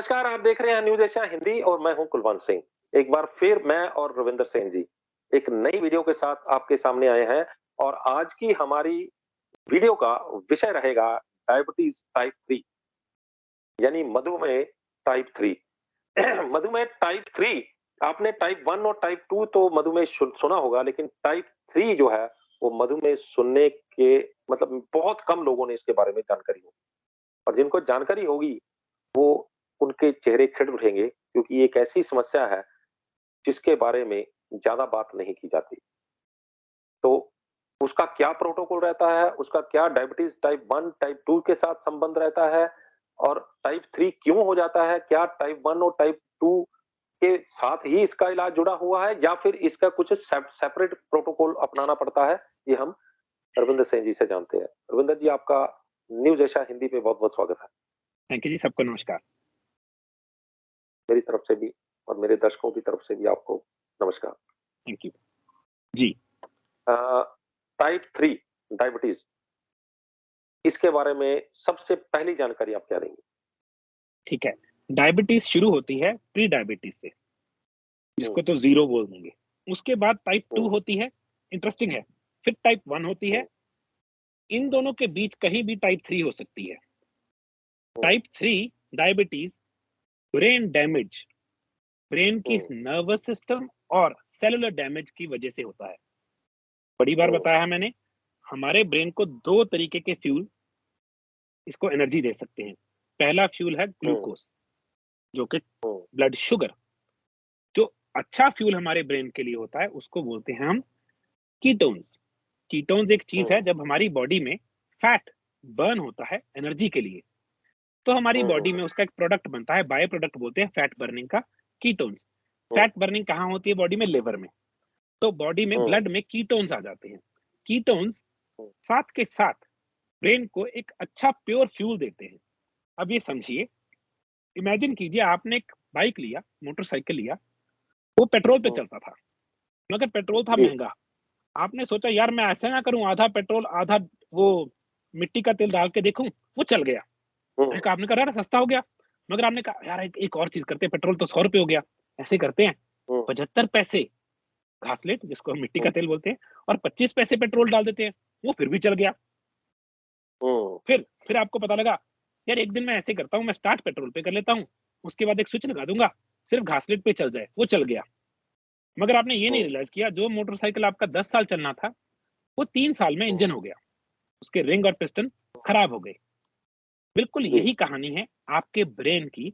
नमस्कार, आप देख रहे हैं न्यूज़ एशिया हिंदी और मैं हूं कुलवंत सिंह। एक बार फिर मैं और रविंदर सिंह जी एक नई वीडियो के साथ आपके सामने आए हैं और आज की हमारी वीडियो का विषय रहेगा डायबिटीज टाइप 3 यानी मधुमेह टाइप 3। मधुमेह टाइप 3 आपने टाइप 1 और टाइप 2 तो मधुमेह सुना होगा, लेकिन टाइप 3 जो है वो मधुमेह सुनने के मतलब बहुत कम लोगों ने इसके बारे में जानकारी होगी और जिनको जानकारी होगी वो उनके चेहरे खिड़ उठेंगे, क्योंकि ये एक ऐसी समस्या है जिसके बारे में ज्यादा बात नहीं की जाती। तो उसका क्या प्रोटोकॉल रहता है, उसका क्या डायबिटीज टाइप 1 टाइप 2 के साथ संबंध रहता है और टाइप 3 क्यों हो जाता है, क्या टाइप 1 और टाइप 2 के साथ ही इसका इलाज जुड़ा हुआ है या फिर इसका कुछ सेपरेट प्रोटोकॉल अपनाना पड़ता है, ये हम रविंद्र सिंह जी से जानते हैं। रविंद्र जी, आपका न्यूज एशिया हिंदी पे बहुत बहुत स्वागत है। थैंक यू जी, सबको नमस्कार। मेरी तरफ से भी और मेरे दर्शकों की तरफ से भी आपको नमस्कार। थैंक यू जी। टाइप 3 डायबिटीज, इसके बारे में सबसे पहली जानकारी आप क्या देंगे? ठीक है, डायबिटीज शुरू होती है प्री डायबिटीज से, हम्म, जिसको तो जीरो बोल देंगे। उसके बाद टाइप 2 हम्म, होती है, इंटरेस्टिंग है। फिर टाइप 1 होती है। हम्म, इन दोनों के बीच कहीं भी टाइप 3 हो सकती है। Hmm, type 3 diabetes brain damage, brain की हम्म, नर्वस सिस्टम और सेलुलर डैमेज की वजह से होता है। बड़ी बार हम्म, बताया है मैंने, हमारे ब्रेन को दो तरीके के फ्यूल इसको एनर्जी दे सकते हैं। पहला फ्यूल है हम्म, ग्लूकोज, जो कि हम्म, ब्लड शुगर। जो अच्छा फ्यूल हमारे ब्रेन के लिए होता है उसको बोलते हैं हम कीटोन्स। कीटोन्स एक चीज है, हम्म, जब हमारी बॉडी में फैट बर्न होता है एनर्जी के लिए, तो हमारी बॉडी हम्म, में उसका एक प्रोडक्ट बनता है, बाय प्रोडक्ट बोलते हैं फैट बर्निंग का, कीटोन्स। हम्म, फैट बर्निंग कहाँ होती है? बॉडी में, लिवर में। तो बॉडी में हम्म, ब्लड में कीटोन्स आ जाते हैं। कीटोन्स हम्म, साथ के साथ ब्रेन को एक अच्छा प्योर फ्यूल देते हैं। अब ये समझिए, इमेजिन कीजिए आपने एक बाइक लिया, मोटरसाइकिल लिया, वो पेट्रोल पे हम्म, चलता था, मगर पेट्रोल था जी, महंगा। आपने सोचा यार मैं ऐसा ना करूं, आधा पेट्रोल आधा वो मिट्टी का तेल डाल के देखूं, वो चल गया। हम्म, आपने कहा यार सस्ता हो गया। मगर आपने कहा यार एक और चीज करते हैं, पेट्रोल तो 100 रुपए हो गया, ऐसे करते हैं हम्म, 75 पैसे घासलेट, जिसको हम मिट्टी का हम्म, तेल बोलते हैं, और 25 पैसे पेट्रोल डाल देते हैं, वो फिर भी चल गया। हम्म, फिर आपको पता लगा यार एक दिन मैं ऐसे करता हूँ, मैं स्टार्ट पेट्रोल पे कर लेता हूँ, उसके बाद एक स्विच लगा दूंगा, सिर्फ घासलेट पे चल जाए, वो चल गया। मगर आपने ये नहीं हम्म, रियलाइज किया, जो मोटरसाइकिल आपका 10 साल चलना था, वो 3 साल में हम्म, इंजन हो गया, उसके रिंग और पिस्टन खराब हो गए। बिल्कुल जी, यही कहानी है आपके ब्रेन की,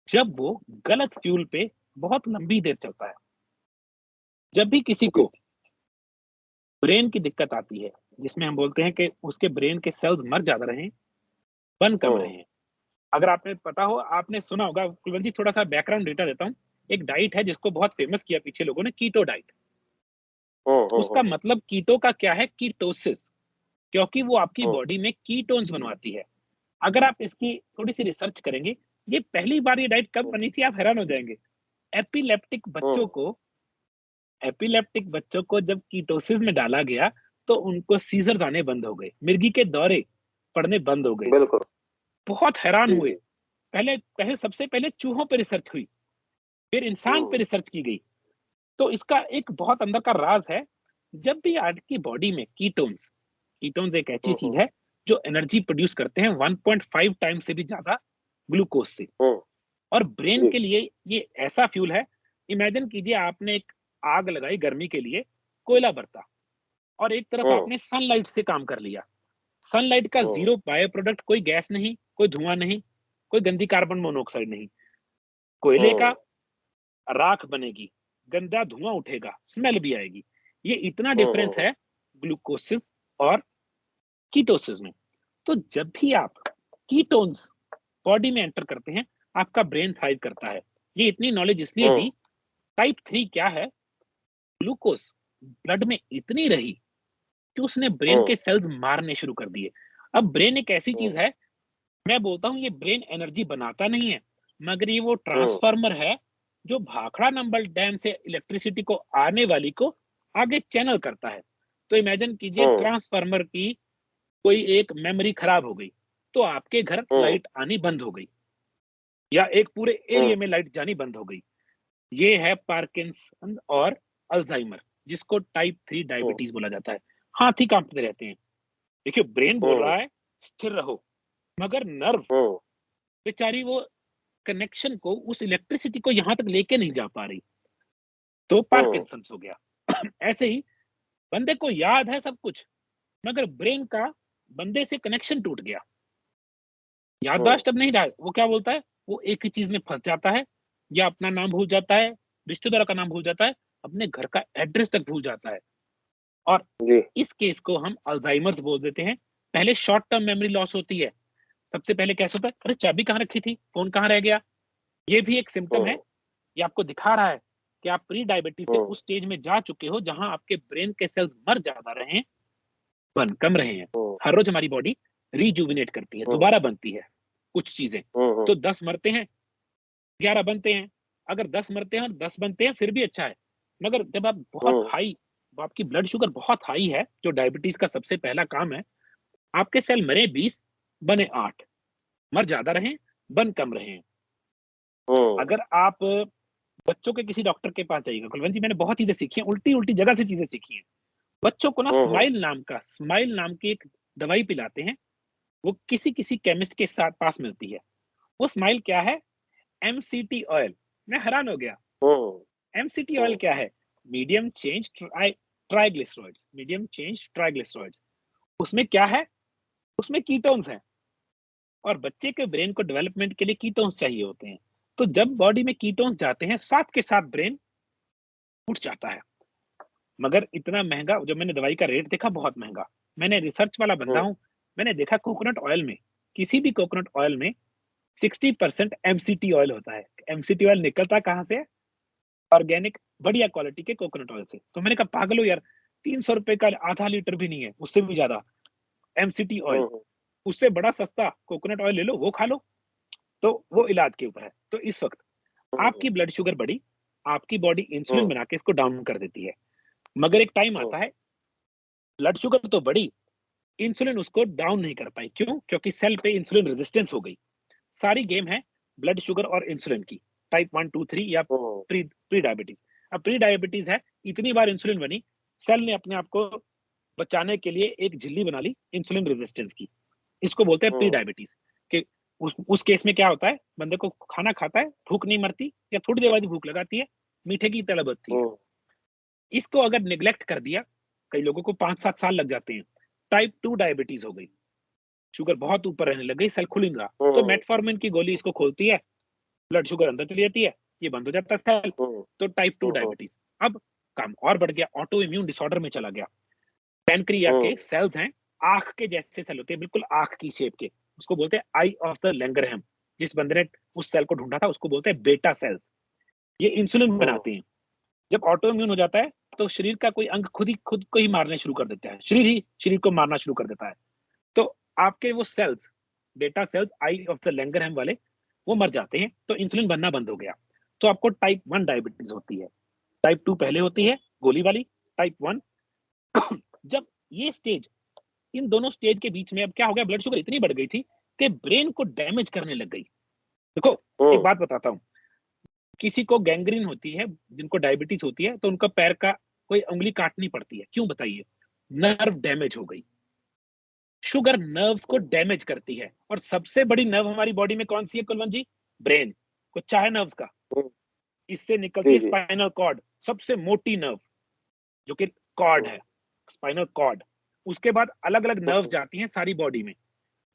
जब वो गलत फ्यूल पे बहुत लंबी देर चलता है। जब भी किसी जी, को ब्रेन की दिक्कत आती है, जिसमें हम बोलते हैं कि उसके ब्रेन के सेल्स मर ज्यादा रहे हैं, बन कम रहे हम्म, हैं। अगर आपने पता हो, आपने सुना होगा, कुलवंत जी थोड़ा सा बैकग्राउंड डेटा देता हूँ। एक डाइट है जिसको बहुत फेमस किया पीछे लोगों ने, कीटो डाइट। हम्म, उसका मतलब कीटो का क्या है? कीटोसिस, क्योंकि वो आपकी हम्म, बॉडी में कीटोन्स बनवाती है। अगर आप इसकी थोड़ी सी रिसर्च करेंगे, ये पहली बार ये डाइट कब हम्म, बनी थी, आप हैरान हो जाएंगे। एपिलेप्टिक बच्चों हम्म, को एपिलेप्टिक बच्चों को जब कीटोसिस में डाला गया, तो उनको सीजर आने बंद हो गए, मिर्गी के दौरे पड़ने बंद हो गए। बिल्कुल, बहुत हैरान जी, हुए। जी, पहले पहले सबसे पहले चूहों पे रिसर्च हुई, फिर इंसान पे हम्म, रिसर्च की गई। तो इसका एक बहुत अंदर का राज है। जब भी आपकी बॉडी में कीटोन्स, कीटोन्स एक ऐसी चीज हम्म, है जो एनर्जी प्रोड्यूस करते हैं 1.5 टाइम से भी ज्यादा ग्लूकोज से, हम्म, और ब्रेन जी, के लिए ये ऐसा फ्यूल है। इमेजिन कीजिए आपने एक आग लगाई गर्मी के लिए, कोयला बरता, और एक तरफ हम्म, आपने सनलाइट से काम कर लिया। सनलाइट का हम्म, जीरो बायो प्रोडक्ट, कोई गैस नहीं, कोई धुआं नहीं, कोई गंदी कार्बन मोनोऑक्साइड नहीं। कोयले का हम्म, राख बनेगी, गंदा धुआं उठेगा, स्मेल भी आएगी। ये इतना हम्म, डिफरेंस है ग्लूकोसिस और कीटोसिस में। तो जब भी आप कीटोन्स बॉडी में एंटर करते हैं, आपका ब्रेन थ्राइव करता है। ये इतनी नॉलेज इसलिए हम्म, दी। टाइप 3 क्या है? ग्लूकोज ब्लड में इतनी रही कि उसने ब्रेन हम्म, के सेल्स मारने शुरू कर दिए। अब ब्रेन एक ऐसी हम्म, चीज है, मैं बोलता हूं ये ब्रेन एनर्जी बनाता नहीं है, मगर ये वो हम्म, ट्रांसफार्मर है जो भाखड़ा नंबर डैम से इलेक्ट्रिसिटी को आने वाली को आगे चैनल करता है। तो इमेजिन कीजिए, हम्म, ट्रांसफार्मर की कोई एक मेमोरी खराब हो गई, तो आपके घर हम्म, लाइट आनी बंद हो गई। या एक पूरे एरिया में लाइट जानी बंद हो गई। ये है पार्किंसन और अल्जाइमर, जिसको टाइप 3 डायबिटीज बोला जाता है। हाथ ही कांपते रहते हैं। देखिए ब्रेन बोल रहा है स्थिर रहो, मगर नर्व बेचारी वो कनेक्शन को, उस इलेक्ट्रिसिटी को यहां तक लेके नहीं जा पा रही, तो पार्किंसंस हो गया। ऐसे ही बंदे को याद है सब कुछ, मगर ब्रेन का बंदे से कनेक्शन टूट गया, याददाश्त अब नहीं रहा। वो क्या बोलता है, वो एक ही चीज में फंस जाता है, या अपना नाम भूल जाता है, रिश्तेदार का नाम भूल जाता है, अपने घर का एड्रेस तक भूल जाता है। और जी। इस केस को हम अल्जाइमर्स बोल देते हैं। पहले शॉर्ट टर्म मेमोरी लॉस होती है। सबसे पहले कैसे होता है, अरे चाबी कहाँ रखी थी, फोन कहाँ रह गया। ये भी एक सिम्टम है। ये आपको दिखा रहा है कि आप प्री डायबिटीज से उस स्टेज में जा चुके हो जहां आपके ब्रेन के सेल्स मर ज्यादा रहे हैं, बन कम रहे हैं। हर रोज हमारी बॉडी रिजुविनेट करती है, दोबारा बनती है कुछ चीजें। तो 10 मरते हैं, 11 बनते हैं। अगर 10 मरते हैं और 10 बनते हैं फिर भी अच्छा है, मगर जब आप बहुत हाई, आपकी ब्लड शुगर बहुत हाई है, जो डायबिटीज का सबसे पहला काम है, आपके सेल मरे 20, बने 8, मर ज्यादा रहे, बन कम रहे। अगर आप बच्चों के किसी डॉक्टर के पास जाइएगा, कुलवंत जी मैंने बहुत चीजें सीखी हैं, उल्टी उल्टी जगह से चीजें सीखी हैं। बच्चों को ना स्माइल नाम की एक दवाई पिलाते हैं, वो किसी किसी केमिस्ट के साथ पास मिलती है। वो स्माइल क्या है, एमसीटी ऑयल। मैं हैरान हो गया। एमसीटी ऑयल क्या है, medium change triglycerides, medium change triglycerides. उसमें क्या है, उसमें कीटोन्स हैं, और बच्चे के ब्रेन को डेवलपमेंट के लिए कीटोन्स चाहिए होते हैं। तो जब बॉडी में कीटोन्स जाते हैं, साथ के साथ ब्रेन उठ जाता है। मगर इतना महंगा, जब मैंने दवाई का रेट देखा बहुत महंगा, मैंने रिसर्च वाला बंदा हूं, मैंने देखा कोकोनट ऑयल में, किसी भी कोकोनट ऑयल में 60% एमसीटी ऑयल होता है। एमसीटी ऑयल निकलता कहां से है, ऑर्गेनिक बढ़िया क्वालिटी के कोकोनट ऑयल से। तो मैंने कहा पागल हो यार, 300 रुपए का आधा लीटर भी नहीं है, उससे भी ज्यादा एमसीटी ऑयल, उससे बड़ा सस्ता कोकोनट ऑयल ले लो, वो खा लो। तो वो इलाज के ऊपर है। तो इस वक्त आपकी ब्लड शुगर बढ़ी, आपकी बॉडी इंसुलिन बना के इसको डाउन कर देती है, मगर एक टाइम आता है, ब्लड शुगर तो बढ़ी, इंसुलिन उसको डाउन नहीं कर पाई। क्यों? क्योंकि सेल पे इंसुलिन रेजिस्टेंस हो गई। सारी गेम है ब्लड शुगर और इंसुलिन की, टाइप 1 2 3 या प्री प्री डायबिटीज। अब प्री डायबिटीज है, इतनी बार इंसुलिन बनी, सेल ने अपने आप को बचाने के लिए एक झिल्ली बना ली इंसुलिन रेजिस्टेंस की। इसको बोलते हैं प्री डायबिटीज। कि उस केस में क्या होता है, बंदे को खाना खाता है, भूख नहीं मरती, या थोड़ी देर बाद भूख लगाती है, मीठे की तलब होती है। इसको अगर निग्लेक्ट कर दिया, कई लोगों को 5-7 साल लग जाते हैं, टाइप 2 डायबिटीज हो गई, शुगर बहुत ऊपर रहने लग गई, सेल खुल नहीं रहा, तो मेटफॉर्मिन की गोली इसको खोलती है, ब्लड शुगर अंदर चली जाती है, ये बंद हो जाता है सेल। तो टाइप 2 डायबिटीज। अब काम और बढ़ गया, ऑटो इम्यून डिसऑर्डर में चला गया। पैनक्रिया के सेल्स हैं, आंख के जैसे सेल होते हैं, बिल्कुल आंख की शेप के, उसको बोलते हैं आई ऑफ द लैंगरहैम। जिस बंदे ने उस सेल को ढूंढा था उसको बोलते हैं बेटा सेल्स। ये इंसुलिन बनाते हैं। जब ऑटो इम्यून हो जाता है, तो शरीर का कोई अंग खुद को ही मारने शुरू कर देता है, शरीर ही शरीर को मारना शुरू कर देता है। तो आपके वो सेल्स, बेटा सेल्स आई ऑफ द लैंगरहैम वाले, वो मर जाते हैं, तो इंसुलिन बनना बंद हो गया। तो आपको टाइप 1 डायबिटीज होती है। टाइप 2 पहले होती है गोली वाली, टाइप 1। जब ये स्टेज, इन दोनों स्टेज के बीच में अब क्या हो गया, ब्लड शुगर इतनी बढ़ गई थी कि ब्रेन को डैमेज करने लग गई। देखो एक बात बताता हूँ, किसी को गैंग्रीन होती है, जिनको डायबिटीज होती है, तो उनका पैर का कोई उंगली काटनी पड़ती है, क्यों बताइए, नर्व डैमेज हो गई। शुगर नर्व्स को डैमेज करती है, और सबसे बड़ी नर्व हमारी बॉडी में कौन सी है कुलवंत जी, ब्रेन। कुछ चाहे नर्व्स का, इससे निकलती है स्पाइनल कॉर्ड, सबसे मोटी नर्व, जो कि कॉर्ड है, स्पाइनल कॉर्ड। उसके बाद अलग अलग नर्व्स जाती हैं सारी बॉडी में।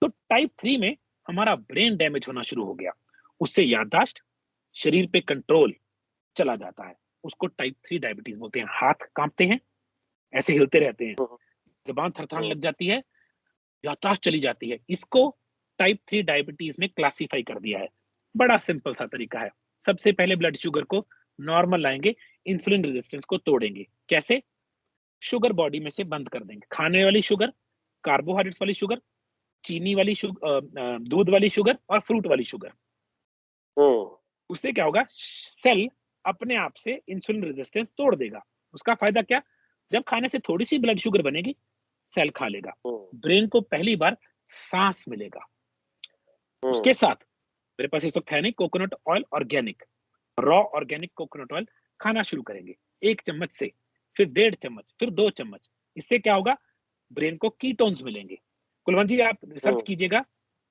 तो टाइप 3 में हमारा ब्रेन डैमेज होना शुरू हो गया, उससे याददाश्त, शरीर पे कंट्रोल चला जाता है। उसको टाइप 3 डायबिटीज बोलते हैं। हाथ कांपते हैं, ऐसे हिलते रहते हैं, जबान थरथराने लग जाती है, याददाश्त चली जाती है। इसको टाइप 3 डायबिटीज में क्लासिफाई कर दिया है। बड़ा सिंपल सा तरीका है। सबसे पहले ब्लड शुगर को नॉर्मल लाएंगे, इंसुलिन रेजिस्टेंस को तोड़ेंगे। कैसे? शुगर बॉडी में से बंद कर देंगे, खाने वाली शुगर, कार्बोहाइड्रेट्स वाली शुगर, चीनी वाली शुगर, दूध वाली शुगर और फ्रूट वाली शुगर। उससे क्या होगा, सेल अपने आप से इंसुलिन रेजिस्टेंस तोड़ देगा। उसका फायदा क्या, जब खाने से थोड़ी सी ब्लड शुगर बनेगी, सेल खा लेगा, ब्रेन को पहली बार सांस मिलेगा। उसके साथ मेरे पास इस वक्त है नहीं, coconut oil organic, raw organic coconut oil खाना शुरू करेंगे 1 चम्मच से, फिर 1.5 चम्मच, फिर 2 चम्मच। इससे क्या होगा, ब्रेन को कीटोन्स मिलेंगे। कुलवंत जी आप रिसर्च कीजिएगा,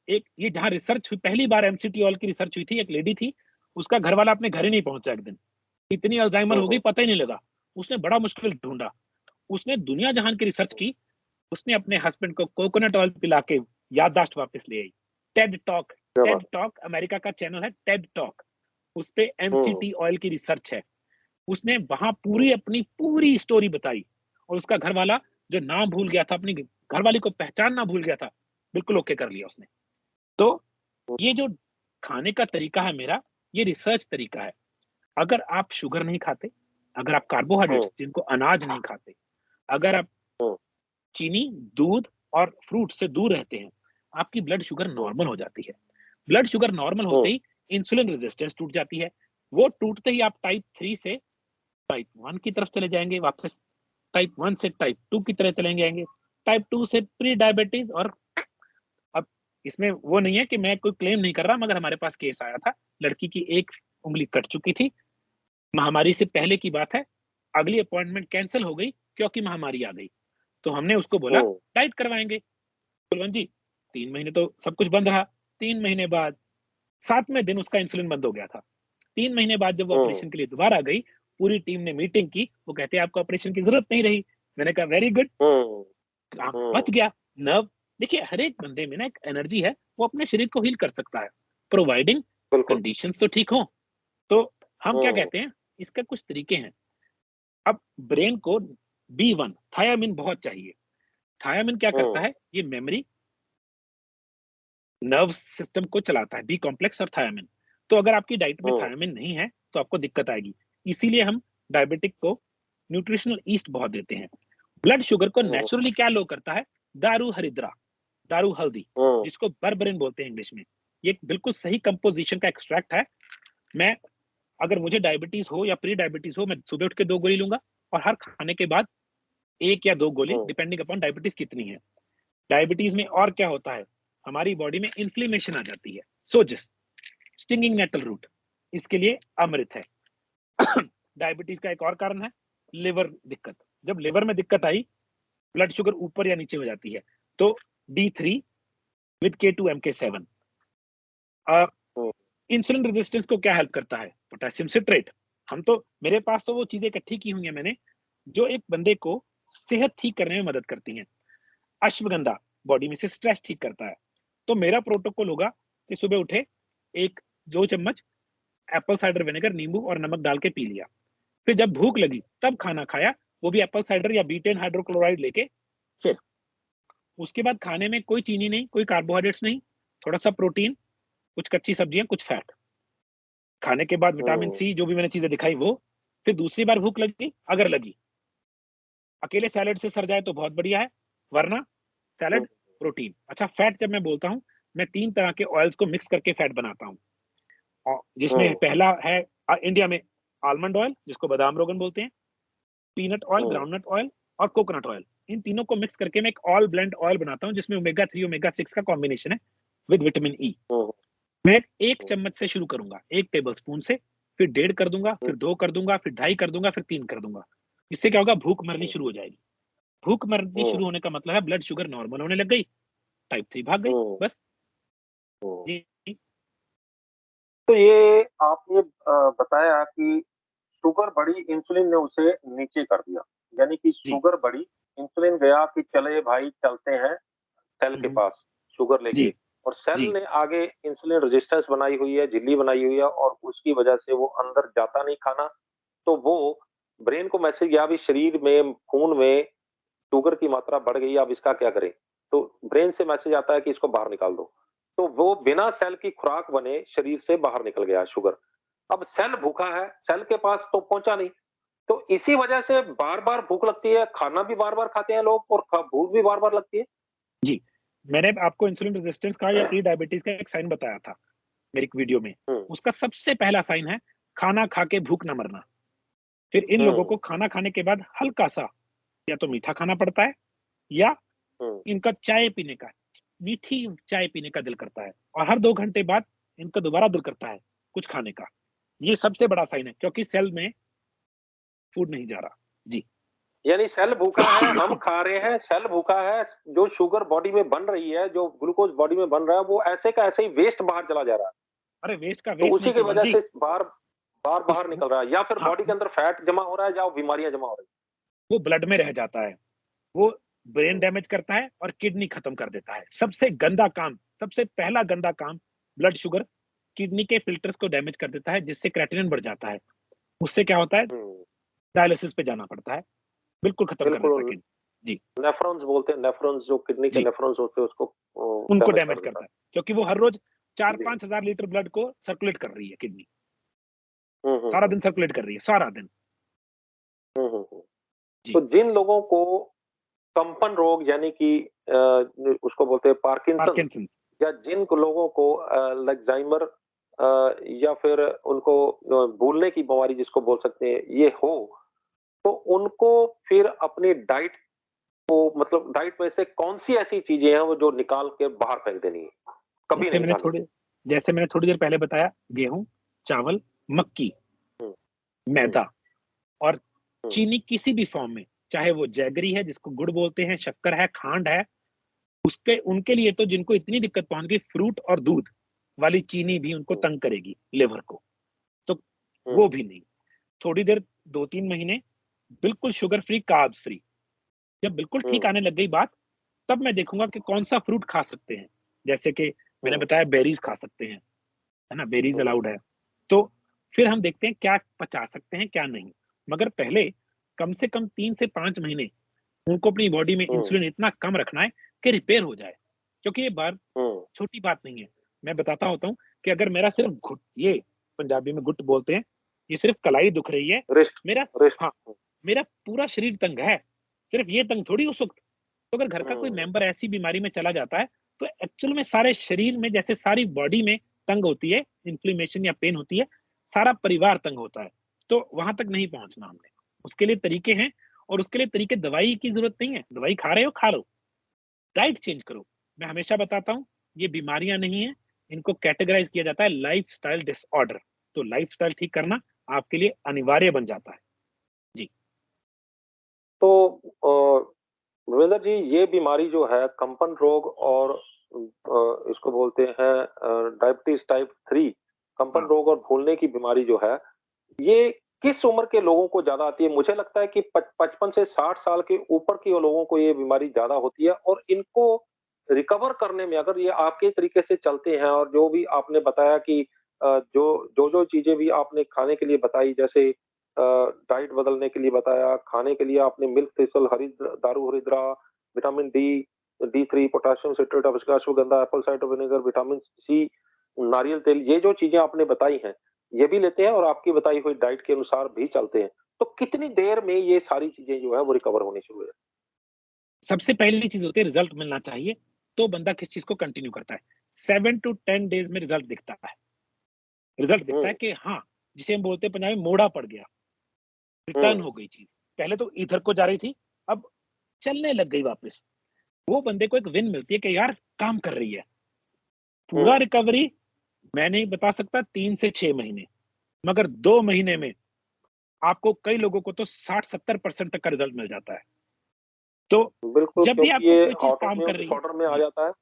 एक ये जहां रिसर्च हुई पहली बार एमसीटी ऑयल की रिसर्च हुई थी, एक लेडी थी, उसका घर वाला अपने घर ही नहीं पहुंचा एक दिन, इतनी अल्जाइमर हो गई पता ही नहीं लगा, उसने बड़ा मुश्किल ढूंढा, उसने दुनिया जहान की रिसर्च की, उसने अपने हस्बैंड को कोकोनट ऑयल पिला के याददाश्त वापस ले आई। टेड टॉक अमेरिका का चैनल है, टेड टॉक, उस पे एमसीटी ऑयल की रिसर्च है, उसने वहां पूरी अपनी पूरी स्टोरी बताई, और उसका घर वाला जो नाम भूल गया था, अपनी घरवाली को पहचानना भूल गया था, बिल्कुल ओके कर लिया उसने। तो ये जो खाने का तरीका है मेरा, ये रिसर्च तरीका है। अगर आप शुगर नहीं खाते, अगर आप कार्बोहाइड्रेट्स जिनको अनाज नहीं खाते, अगर आप चीनी, दूध और फ्रूट से दूर रहते हैं, आपकी ब्लड शुगर नॉर्मल हो जाती है। ब्लड शुगर नॉर्मल होते ही इंसुलिन रेजिस्टेंस टूट जाती है, वो टूटते ही आप टाइप 3 से टाइप 1 की तरफ चले जाएंगे, वापस टाइप 1 से टाइप 2 की तरह चले जाएंगे, टाइप 2 से प्री डायबिटीज। और अब इसमें वो नहीं है कि मैं कोई क्लेम नहीं कर रहा, मगर हमारे पास केस आया था, लड़की की एक उंगली कट चुकी थी, महामारी से पहले की बात है, अगली अपॉइंटमेंट कैंसिल हो गई क्योंकि महामारी आ गई, तो हमने उसको बोला डाइट करवाएंगे। कुलवंत जी 3 महीने तो सब कुछ बंद रहा, 3 महीने बाद 7वें दिन उसका इंसुलिन बंद हो गया था। 3 महीने बाद जब वो ऑपरेशन के लिए दोबारा गई, पूरी टीम ने मीटिंग की, वो कहते हैं आपको ऑपरेशन की जरूरत नहीं रही। मैंने कहा वेरी गुड, बच गया। नर्व, देखिए हर एक बंदे में ना एक एनर्जी है, वो अपने शरीर को हील कर सकता है, प्रोवाइडिंग कंडीशंस तो ठीक हो। तो हम क्या कहते हैं, इसके कुछ तरीके हैं। अब ब्रेन को B1 थायामिन बहुत चाहिए। थायामिन क्या करता है, ये मेमोरी, नर्व सिस्टम को चलाता है, बी कॉम्प्लेक्स और थायामिन। तो अगर आपकी डाइट में थायामिन नहीं है तो आपको दिक्कत आएगी, इसीलिए हम डायबिटिक को न्यूट्रिशनल ईस्ट बहुत देते हैं। ब्लड शुगर को नेचुरली क्या लो करता है, दारू हरिद्रा, दारू हल्दी, जिसको बर्बरिन बोलते हैं इंग्लिश में। ये बिल्कुल सही कंपोजिशन का एक्सट्रैक्ट है। मैं अगर मुझे डायबिटीज हो या प्री डायबिटीज हो, मैं सुबह उठ के 2 गोली लूंगा, और हर खाने के बाद 1 या 2 गोली, डिपेंडिंग अपॉन डायबिटीज कितनी है। डायबिटीज में और क्या होता है, हमारी बॉडी में इन्फ्लेमेशन आ जाती है, सोजिस, स्टिंगिंग नेटल रूट, इसके लिए अमृत है। डायबिटीज का एक और कारण है लिवर दिक्कत, जब लिवर में दिक्कत आई, ब्लड शुगर ऊपर या नीचे हो जाती है, तो D3 with K2 MK7। Insulin resistance को क्या हेल्प करता है, पोटेशियम सिट्रेट। हम तो, मेरे पास तो वो चीजें इकट्ठी की हुई है मैंने, जो एक बंदे को सेहत ठीक करने में मदद करती हैं। अश्वगंधा बॉडी में से स्ट्रेस ठीक करता है। तो मेरा प्रोटोकॉल होगा कि सुबह उठे 1-2 चम्मच एप्पल साइडर विनेगर, नींबू और नमक डाल के पी लिया, फिर जब भूख लगी तब खाना खाया, वो भी एप्पल साइडर या बीटेन हाइड्रोक्लोराइड लेके। फिर उसके बाद खाने में कोई चीनी नहीं, कोई कार्बोहाइड्रेट्स नहीं, थोड़ा सा प्रोटीन, कुछ कच्ची सब्जियां, कुछ फैट। खाने के बाद विटामिन सी, जो भी मैंने चीजें दिखाई वो। फिर दूसरी बार भूख लगी, अगर लगी, अकेले सैलेड से सर जाए तो बहुत बढ़िया है, वरना सैलेड, प्रोटीन। अच्छा, फैट जब मैं बोलता हूँ, मैं 3 तरह के ऑयल्स को मिक्स करके फैट बनाता हूँ, जिसमें पहला है इंडिया में आलमंड ऑयल, जिसको बादाम रोगन बोलते हैं, पीनट ऑयल, ग्राउंडनट ऑयल और कोकोनट ऑयल। इन तीनों को मिक्स करके मैं एक ऑल ब्लेंड ऑयल बनाता हूँ, जिसमें ओमेगा 3 ओमेगा 6 का कॉम्बिनेशन है विद विटामिन ई। मैं 1 चम्मच से शुरू करूंगा, 1 टेबल स्पून से, फिर 1.5 कर दूंगा, फिर 2 कर दूंगा, फिर 2.5 कर दूंगा, फिर 3 कर दूंगा। इससे क्या होगा, भूख मरनी शुरू हो जाएगी। भूख मरनी शुरू होने का मतलब है ब्लड शुगर नॉर्मल होने लग गई, टाइप 3 भाग गई, बस। जी। तो ये आपने बताया कि शुगर बढ़ी, इंसुलिन ने उसे नीचे कर दिया, यानी कि शुगर बढ़ी, इंसुलिन गया कि चले भाई चलते हैं सेल के पास शुगर लेके, और सेल ने आगे इंसुलिन रेजिस्टेंस बनाई हुई है, झिल्ली बनाई हुई है, और उसकी वजह से वो अंदर जाता नहीं खाना। तो वो ब्रेन को मैसेज गया, अभी शरीर में, खून में शुगर की मात्रा बढ़ गई, अब इसका क्या करें। तो ब्रेन से मैसेज आता है कि इसको बाहर निकाल दो। तो वो बिना सेल की खुराक बने शरीर से बाहर निकल गया शुगर। अब सेल भूखा है, सेल के पास तो पहुंचा नहीं, तो इसी वजह से बार बार भूख लगती है, खाना भी बार बार खाते हैं लोग, और भूख भी बार बार लगती है। जी, मैंने आपको इंसुलिन रेजिस्टेंस का या प्री डायबिटीज का एक साइन बताया था मेरी वीडियो में। उसका सबसे पहला साइन है खाना खा के भूख न मरना। फिर इन लोगों को खाना खाने के बाद हल्का सा या तो मीठा खाना पड़ता है, या इनका चाय पीने का, मीठी चाय पीने का दिल करता है, और हर 2 घंटे बाद इनका दोबारा दिल करता है कुछ खाने का। ये सबसे बड़ा साइन है, क्योंकि सेल में फूड नहीं जा रहा। जी। यानी सेल भूखा है, हम खा रहे हैं, सेल भूखा है, जो शुगर बॉडी में बन रही है, जो ग्लूकोज बॉडी में बन रहा है, वो ऐसे का ऐसे ही वेस्ट बाहर चला जा रहा है। अरे वेस्ट का तो वेस्ट उसी नहीं की कुलवंत वजह जी, से बाहर उस निकल रहा है, या फिर हाँ, बॉडी के अंदर फैट जमा हो रहा है, या बीमारियां जमा हो रही वो ब्लड में रह जाता है। वो ब्रेन हैं। डैमेज करता है और किडनी खत्म कर देता है। सबसे गंदा काम, सबसे पहला गंदा काम, ब्लड शुगर किडनी के फिल्टर्स को डैमेज कर देता है, जिससे क्रेटिनिन बढ़ जाता है। उससे क्या होता है, हम्म, डायलिसिस पे जाना पड़ता है, बिल्कुल खत्म कर देता है बिल्कुल। किडनी। जी, नेफ्रॉन्स बोलते हैं, नेफ्रॉन्स जो किडनी के जी, नेफ्रॉन्स होते हैं उसको उनको डैमेज कर डैमेज देता करता है, क्योंकि वो हर रोज है। जी। 4-5 हज़ार लीटर ब्लड को सर्कुलेट कर रही है किडनी, हम्म हम्म सारा हम्म दिन सर्कुलेट कर रही है, सारा दिन। हम्म। जी, तो जिन लोगों को कंपन रोग यानी कि उसको बोलते हैं पार्किंसन, पार्किंसंस। या जिन लोगों को अल्जाइमर या फिर उनको भूलने की बीमारी जिसको बोल सकते हैं ये हो, तो उनको फिर अपनी डाइट को, मतलब डाइट में से कौन सी ऐसी चीजें हैं वो जो निकाल के बाहर फेंक देनी है, कभी जैसे नहीं मैंने खानी? थोड़े जैसे मैंने थोड़ी देर पहले बताया, गेहूँ, चावल, मक्की, हम्म हम्म मैदा और हम्म चीनी किसी भी फॉर्म में, चाहे वो जैगरी है जिसको गुड़ बोलते हैं, शक्कर है, खांड है, उसके उनके लिए तो जिनको इतनी दिक्कत पहुँच फ्रूट और दूध वाली चीनी भी उनको हम्म तंग करेगी लिवर को, तो वो हम्म भी नहीं। थोड़ी देर 2-3 महीने बिल्कुल शुगर फ्री, कार्ब्स फ्री। जब बिल्कुल ठीक हम्म आने लग गई बात, तब मैं देखूँगा कि कौन-सा फ्रूट खा सकते हैं। जैसे कि मैंने हम्म बताया बेरीज़ खा सकते हैं, है ना? बेरीज़ हम्म अलाउड है। तो फिर हम देखते हैं क्या पचा सकते हैं, क्या नहीं। मगर पहले कम से कम 3 से 5 महीने उनको अपनी बॉडी में हम्म इंसुलिन इतना कम रखना है कि रिपेयर हो जाए। क्योंकि ये बात हम्म छोटी बात नहीं है। मैं बताता होता हूँ कि अगर मेरा सिर्फ़ घुट ये पंजाबी में गुट बोलते हैं, ये सिर्फ़ कलाई दुख रही है, रिस्ट मेरा रिस्ट। हाँ, मेरा पूरा शरीर तंग है। सिर्फ़ ये तंग थोड़ी उस वक़्त। तो अगर घर का कोई हम्म मेंबर ऐसी बीमारी में चला जाता है, तो एक्चुअल में सारे शरीर में, जैसे सारी बॉडी में तंग होती है, इन्फ्लेमेशन या पेन होती है, सारा परिवार तंग होता है। तो वहाँ तक नहीं पहुँचना हमने। उसके लिए तरीके हैं, और उसके लिए तरीके दवाई की ज़रूरत नहीं है। दवाई खा रहे हो, खा लो। डाइट चेंज करो। मैं हमेशा बताता हूँ, ये बीमारियाँ नहीं हैं, इनको कैटेगराइज़ किया जाता है लाइफ़स्टाइल डिसऑर्डर। तो लाइफ़स्टाइल ठीक करना आपके लिए अनिवार्य बन जाता है। जी, तो रविंदर जी, ये बीमारी जो है कंपन रोग और इसको बोलते हैं डायबिटीज टाइप 3, कंपन हाँ। रोग और भूलने की बीमारी जो है, ये किस उम्र के लोगों को ज्यादा आती है? मुझे लगता है कि 55 से 60 साल के ऊपर के लोगों को ये बीमारी ज्यादा होती है, और इनको रिकवर करने में अगर ये आपके तरीके से चलते हैं, और जो भी आपने बताया कि जो जो जो चीजें भी आपने खाने के लिए बताई, जैसे डाइट बदलने के लिए बताया, खाने के लिए आपने मिल्क थिसल, दारू हरिद्रा, vitamin D, D3, potassium citrate of ashwagandha, apple cider vinegar, vitamin C, नारियल तेल, ये जो चीजें आपने बताई हैं, ये भी लेते हैं और आपकी बताई हुई डाइट के अनुसार भी चलते हैं। तो कितनी देर में ये सारी चीजें जो है वो रिकवर होनी शुरू हो जाती सबसे पहली चीज़ होती है रिज़ल्ट मिलना चाहिए, तो बंदा किस चीज़ को कंटिन्यू करता है। 7 टू 10 डेज़ में रिज़ल्ट दिखता है। रिज़ल्ट है? दिखता है कि हाँ, जिसे हम बोलते हैं पंजाबी में मोड़ा पड़ गया, रिटर्न हुँ, हो गई चीज़। पहले तो ईथर को जा रही थी, अब चलने लग गई वापस। वो बंदे को एक विन मिलती है कि यार काम कर रही है। पूरा हुँ, रिकवरी मैं नहीं बता सकता, 3 से 6 महीने, मगर 2 महीने में आपको, कई लोगों को तो 60-70% तक का रिज़ल्ट मिल जाता है। तो बिल्कुल, जब भी क्योंकि आपको ये कोई चीज़ काम ऑटोइम्यून कर रही है। डिसऑर्डर में आ जी, जाता है।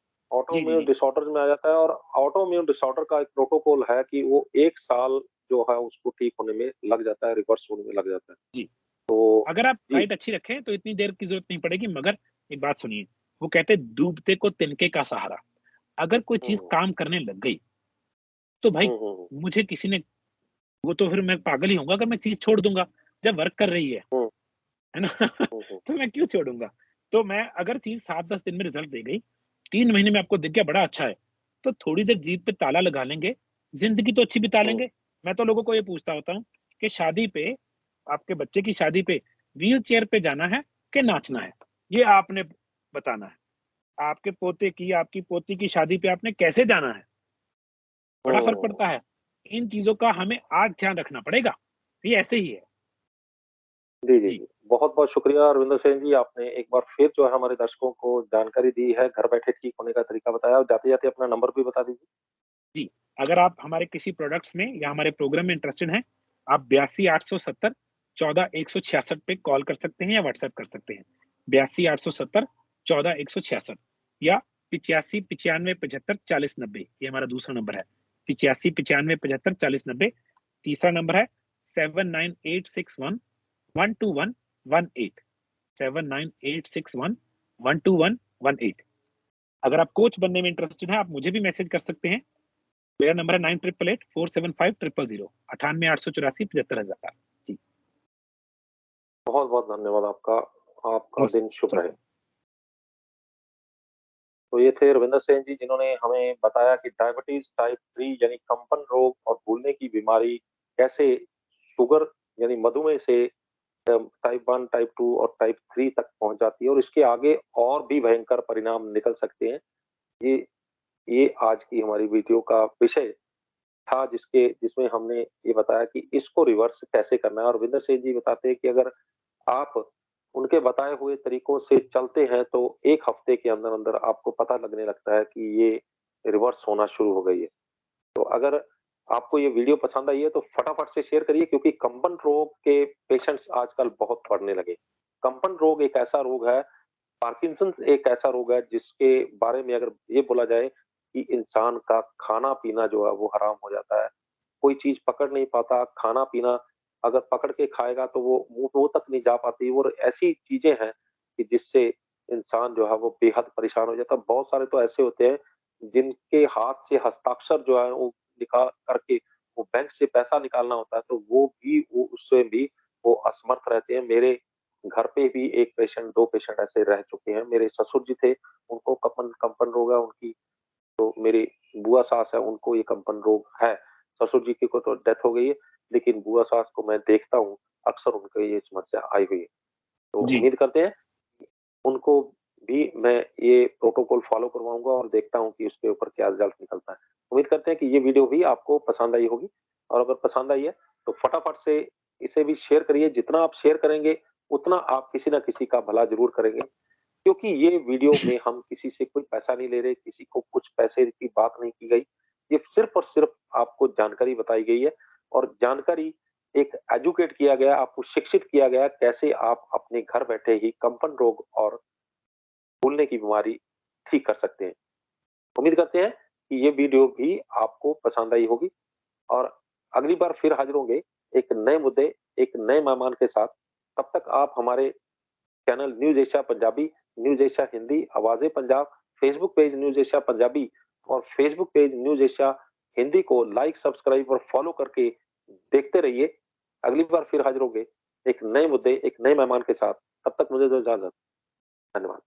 जी, जी, ऑटोइम्यून जी, डिसऑर्डर में आ जाता है, और ऑटोइम्यून डिसऑर्डर का एक प्रोटोकॉल है कि वो 1 साल जो है उसको ठीक होने में लग जाता है, रिवर्स होने में लग जाता है। जी। तो अगर आप जी। डाइट अच्छी रखें तो इतनी देर की ज़रूरत नहीं पड़ेगी, मगर एक बात सुनिए, वो कहते हैं डूबते को तिनके का सहारा। अगर कोई चीज़ हुँ, काम करने लग गई, तो भाई हुँ, हुँ, हुँ, मुझे किसी ने, वो तो फिर मैं पागल ही होऊँगा अगर मैं चीज़ छोड़ दूँगा, जब वर्क कर रही हुँ, है ना? हुँ, हुँ, तो मैं क्यों छोड़ूँगा? तो मैं, अगर चीज़ 7-10 दिन में रिज़ल्ट दे गई, 3 महीने में आपको दिख गया बड़ा अच्छा है, तो थोड़ी देर जीभ पे ताला लगा लेंगे, ज़िंदगी तो अच्छी बिता हुँ, लेंगे। मैं तो लोगों को ये पूछता होता हूँ कि शादी पे, आपके बच्चे की शादी पे व्हीलचेयर पे जाना है कि नाचना है? ये आपने बताना है। आपके पोते की, आपकी पोती की शादी पे आपने कैसे जाना है? बड़ा फ़र्क हुँ। पड़ता है। इन चीज़ों का हमें आज ध्यान रखना पड़ेगा। ये ऐसे ही है। जी, जी, जी। जी। बहुत-बहुत शुक्रिया रविंद्र सेन जी, आपने एक बार फिर जो है हमारे दर्शकों को जानकारी दी है, घर बैठे ठीक होने का तरीका बताया, और जाते-जाते अपना नंबर भी बता दीजिए। जी, अगर आप हमारे किसी प्रोडक्ट्स में या हमारे प्रोग्राम में इंटरेस्टेड हैं, आप 82 870 14 166 पे कॉल कर सकते हैं या व्हाट्सएप कर सकते हैं। 82 870 14 166 या 85 95 75 40 90 ये हमारा दूसरा नंबर है। 85 95 75 40 90। तीसरा नंबर है 79861 12118 79861 12118। अगर आप कोच बनने में इंटरेस्टेड हैं, आप मुझे भी मैसेज कर सकते हैं। मेरा नंबर है 9888 475 000 98 884 75 000। जी, बहुत बहुत धन्यवाद आपका। आपका बस दिन शुभ जी, रहे। तो ये थे रविंदर सेन जी, जिन्होंने हमें बताया कि डायबिटीज टाइप 3 यानी कंपन रोग और भूलने की बीमारी कैसे शुगर यानी मधुमेह से टाइप 1, टाइप 2 और टाइप 3 तक पहुंच जाती है और इसके आगे और भी भयंकर परिणाम निकल सकते हैं। ये ये आज की हमारी वीडियो का विषय था, जिसमें हमने ये बताया कि इसको रिवर्स कैसे करना है। और रविंदर सेन जी बताते हैं कि अगर आप उनके बताए हुए तरीकों से चलते हैं तो 1 हफ्ते के अंदर-अंदर आपको पता लगने लगता है कि ये रिवर्स होना शुरू हो गई है। तो अगर आपको ये वीडियो पसंद आई है तो फटाफट से शेयर करिए, क्योंकि कंपन रोग के पेशेंट्स आजकल बहुत बढ़ने लगे। कंपन रोग एक ऐसा रोग है, पार्किंसंस एक ऐसा रोग है जिसके बारे में अगर ये बोला जाए कि इंसान का खाना-पीना जो है वो हराम हो जाता है। कोई चीज़ पकड़ नहीं पाता, खाना-पीना अगर पकड़ के खाएगा तो वो मुँह तक नहीं जा पाती, और ऐसी चीज़ें हैं कि जिससे इंसान जो है वो बेहद परेशान हो जाता है। बहुत सारे तो ऐसे होते हैं जिनके हाथ से हस्ताक्षर जो है वो निकाल करके वो बैंक से पैसा निकालना होता है, तो वो उससे भी वो असमर्थ रहते हैं। मेरे घर पे भी 1 पेशेंट 2 पेशेंट ऐसे रह चुके हैं। मेरे ससुर जी थे, उनको कंपन कंपन रोग है, उनकी तो मेरी बुआ सास है, उनको ये कंपन रोग है। ससुर जी की को तो डेथ हो गई है, लेकिन बुआ सास को मैं देखता हूँ, अक्सर उनको ये समस्या आई हुई है। तो जी, उम्मीद करते हैं उनको भी मैं ये प्रोटोकॉल फॉलो करवाऊँगा और देखता हूँ कि उसके ऊपर क्या रिजल्ट निकलता है। उम्मीद करते हैं कि ये वीडियो भी आपको पसंद आई होगी, और अगर पसंद आई है, तो फटाफट से इसे भी शेयर करिए। जितना आप शेयर करेंगे, उतना आप किसी न किसी का भला ज़रूर करेंगे। क्योंकि ये वीडियो में हम किसी से कोई पैसा नहीं ले रहे, किसी को कुछ पैसे की बात नहीं की गई। ये सिर्फ़ और सिर्फ़ आपको जानकारी बताई गई है, और जानकारी एक एजुकेट किया गया, आपको शिक्षित किया गया कैसे आप अपने घर बैठे ही कंपन रोग और भूलने की बीमारी ठीक कर सकते हैं। उम्मीद करते हैं कि ये वीडियो भी आपको पसंद आई होगी, और अगली बार फिर हाज़िर होंगे एक नए मुद्दे, एक नए मेहमान के साथ। तब तक आप हमारे channel news Asia Punjabi, news Asia Hindi, Awaaze Punjab, Facebook page news Asia Punjabi और Facebook page news Asia Hindi को लाइक, सब्सक्राइब और फॉलो करके देखते रहिए। अगली बार फिर हाज़िर होंगे एक नए मुद्दे, एक नए मेहमान के साथ। तब तक मुझे दो इजाज़त। धन्यवाद।